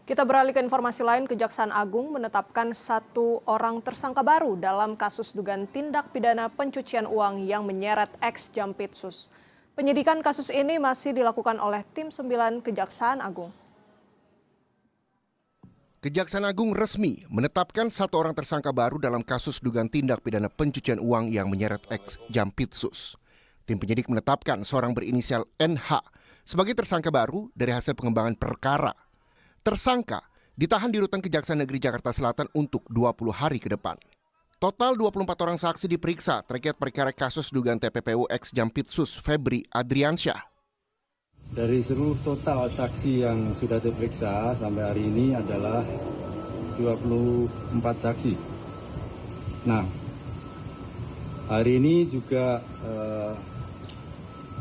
Kita beralih ke informasi lain, Kejaksaan Agung menetapkan 1 orang tersangka baru dalam kasus dugaan tindak pidana pencucian uang yang menyeret ex-Jampitsus. Penyidikan kasus ini masih dilakukan oleh tim 9 Kejaksaan Agung. Kejaksaan Agung resmi menetapkan 1 orang tersangka baru dalam kasus dugaan tindak pidana pencucian uang yang menyeret ex-Jampitsus. Tim penyidik menetapkan seorang berinisial NH sebagai tersangka baru dari hasil pengembangan perkara. Tersangka ditahan di Rutan Kejaksaan Negeri Jakarta Selatan untuk 20 hari ke depan. Total 24 orang saksi diperiksa terkait perkara kasus dugaan TPPU ex-Jampitsus Febri Adriansyah. Dari seluruh total saksi yang sudah diperiksa sampai hari ini adalah 24 saksi. Nah, hari ini juga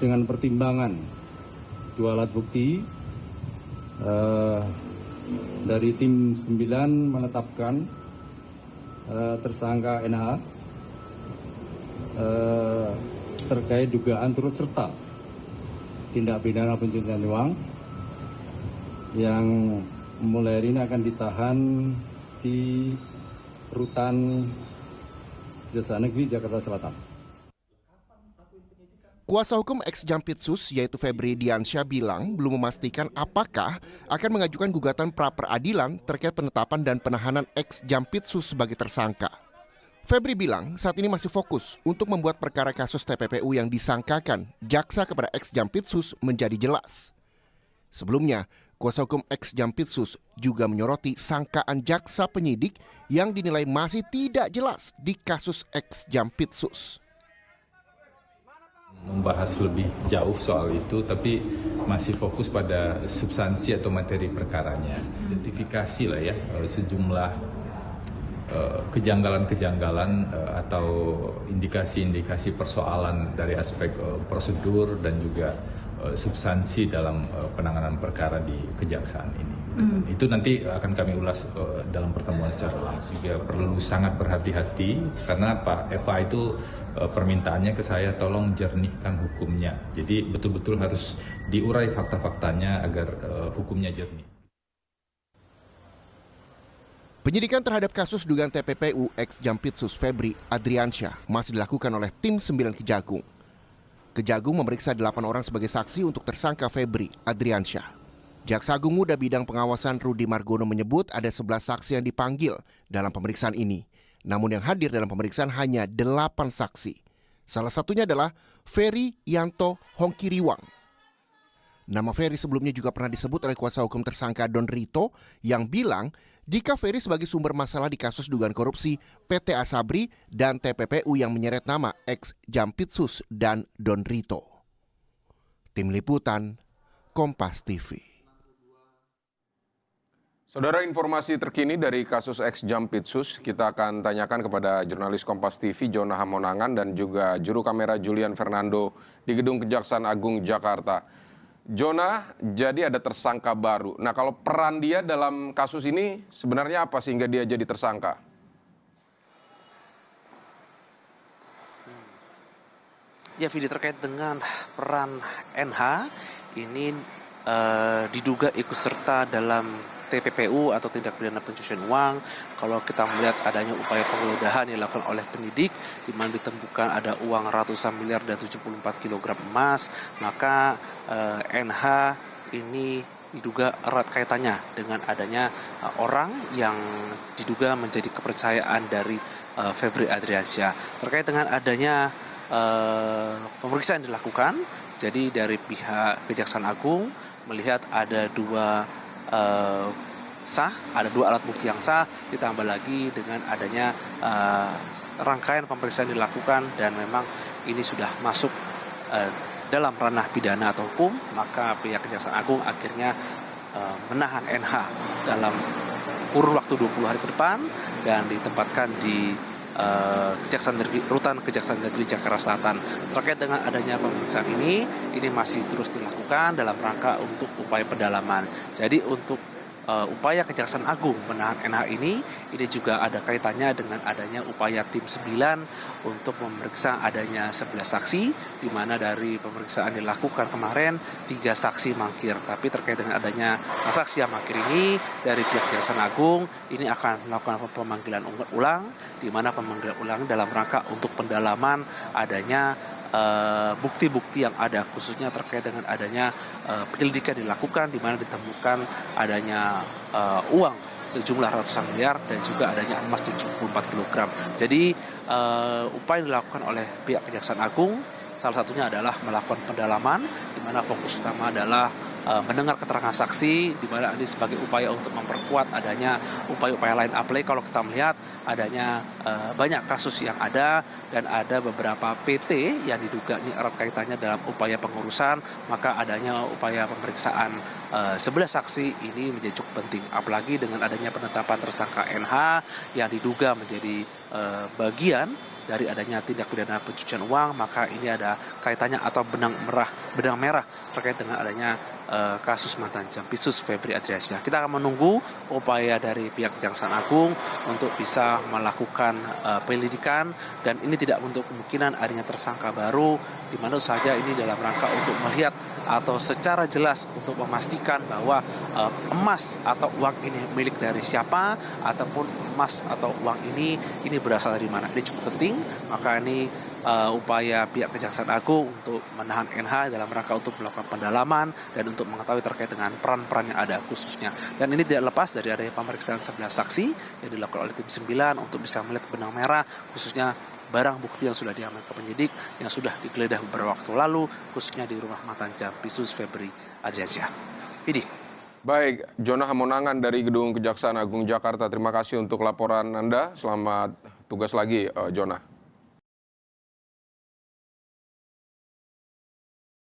dengan pertimbangan 2 alat bukti, dari tim 9 menetapkan tersangka NH terkait dugaan turut serta tindak pidana pencucian uang yang mulai hari ini akan ditahan di Rutan Kejaksaan Negeri Jakarta Selatan. Kuasa hukum ex-Jampitsus yaitu Febri Diansyah bilang belum memastikan apakah akan mengajukan gugatan pra-peradilan terkait penetapan dan penahanan ex-Jampitsus sebagai tersangka. Febri bilang saat ini masih fokus untuk membuat perkara kasus TPPU yang disangkakan jaksa kepada ex-Jampitsus menjadi jelas. Sebelumnya, kuasa hukum ex-Jampitsus juga menyoroti sangkaan jaksa penyidik yang dinilai masih tidak jelas di kasus ex-Jampitsus. Membahas lebih jauh soal itu, tapi masih fokus pada substansi atau materi perkaranya. Identifikasi lah ya sejumlah kejanggalan-kejanggalan atau indikasi-indikasi persoalan dari aspek prosedur dan juga substansi dalam penanganan perkara di kejaksaan ini. Itu nanti akan kami ulas dalam pertemuan secara langsung. Juga perlu sangat berhati-hati karena Pak Eva itu permintaannya ke saya tolong jernihkan hukumnya. Jadi betul-betul harus diurai fakta-faktanya agar hukumnya jernih. Penyidikan terhadap kasus dugaan TPPU ex-Jampitsus Febri Adriansyah masih dilakukan oleh tim 9 Kejagung. Kejagung memeriksa 8 orang sebagai saksi untuk tersangka Febri Adriansyah. Jaksa Agung Muda Bidang Pengawasan Rudi Margono menyebut ada 11 saksi yang dipanggil dalam pemeriksaan ini. Namun yang hadir dalam pemeriksaan hanya 8 saksi. Salah satunya adalah Ferry Yanto Hongkiriwang. Nama Ferry sebelumnya juga pernah disebut oleh kuasa hukum tersangka Don Rito yang bilang jika Ferry sebagai sumber masalah di kasus dugaan korupsi PT Asabri dan TPPU yang menyeret nama ex-Jampitsus dan Don Rito. Tim Liputan, Kompas TV. Saudara, informasi terkini dari kasus ex-Jampitsus kita akan tanyakan kepada jurnalis Kompas TV Jona Hamonangan dan juga juru kamera Julian Fernando di Gedung Kejaksaan Agung Jakarta. Jona, jadi ada tersangka baru. Nah, kalau peran dia dalam kasus ini sebenarnya apa sehingga dia jadi tersangka? Ya, Vidi, terkait dengan peran NH ini diduga ikut serta dalam TPPU atau tindak pidana pencucian uang. Kalau kita melihat adanya upaya penggeledahan yang dilakukan oleh penyidik di mana ditemukan ada uang ratusan miliar dan 74 kg emas, maka NH ini diduga erat kaitannya dengan adanya orang yang diduga menjadi kepercayaan dari Febri Adriansyah. Terkait dengan adanya pemeriksaan dilakukan, jadi dari pihak Kejaksaan Agung melihat ada ada 2 alat bukti yang sah, ditambah lagi dengan adanya rangkaian pemeriksaan dilakukan dan memang ini sudah masuk dalam ranah pidana atau hukum, maka pihak Kejaksaan Agung akhirnya menahan NH dalam kurun waktu 20 hari ke depan dan ditempatkan di Rutan Kejaksaan Negeri Jakarta Selatan. Terkait dengan adanya pemeriksaan ini masih terus dilakukan dalam rangka untuk upaya pendalaman. Jadi untuk upaya Kejaksaan Agung menahan NH ini juga ada kaitannya dengan adanya upaya tim 9 untuk memeriksa adanya 11 saksi, di mana dari pemeriksaan dilakukan kemarin 3 saksi mangkir. Tapi terkait dengan adanya saksi yang mangkir ini, dari pihak Kejaksaan Agung ini akan melakukan pemanggilan ulang, di mana pemanggilan ulang dalam rangka untuk pendalaman adanya bukti-bukti yang ada, khususnya terkait dengan adanya penyelidikan dilakukan di mana ditemukan adanya uang sejumlah ratusan miliar dan juga adanya emas 74 kg. Jadi upaya yang dilakukan oleh pihak Kejaksaan Agung salah satunya adalah melakukan pendalaman, di mana fokus utama adalah mendengar keterangan saksi, di mana ini sebagai upaya untuk memperkuat adanya upaya-upaya lain. Apalagi kalau kita melihat adanya banyak kasus yang ada dan ada beberapa PT yang diduga ini erat kaitannya dalam upaya pengurusan, maka adanya upaya pemeriksaan 11 saksi ini menjadi cukup penting. Apalagi dengan adanya penetapan tersangka NH yang diduga menjadi bagian dari adanya tindak pidana pencucian uang, maka ini ada kaitannya atau benang merah terkait dengan adanya kasus mantan Jampitsus Febri Adriansyah. Kita akan menunggu upaya dari pihak Kejaksaan Agung untuk bisa melakukan penyelidikan, dan ini tidak untuk kemungkinan adanya tersangka baru, di mana saja ini dalam rangka untuk melihat atau secara jelas untuk memastikan bahwa emas atau uang ini milik dari siapa, ataupun emas atau uang ini berasal dari mana. Ini cukup penting, maka ini upaya pihak Kejaksaan Agung untuk menahan NH dalam rangka untuk melakukan pendalaman dan untuk mengetahui terkait dengan peran-peran yang ada khususnya. Dan ini tidak lepas dari adanya pemeriksaan 11 saksi yang dilakukan oleh tim 9 untuk bisa melihat benang merah, khususnya barang bukti yang sudah diamankan penyidik yang sudah digeledah beberapa waktu lalu, khususnya di rumah mantan Jampitsus Febri Adriansyah. Vidi. Baik, Jona Hamonangan dari Gedung Kejaksaan Agung Jakarta, terima kasih untuk laporan Anda. Selamat tugas lagi, Jona.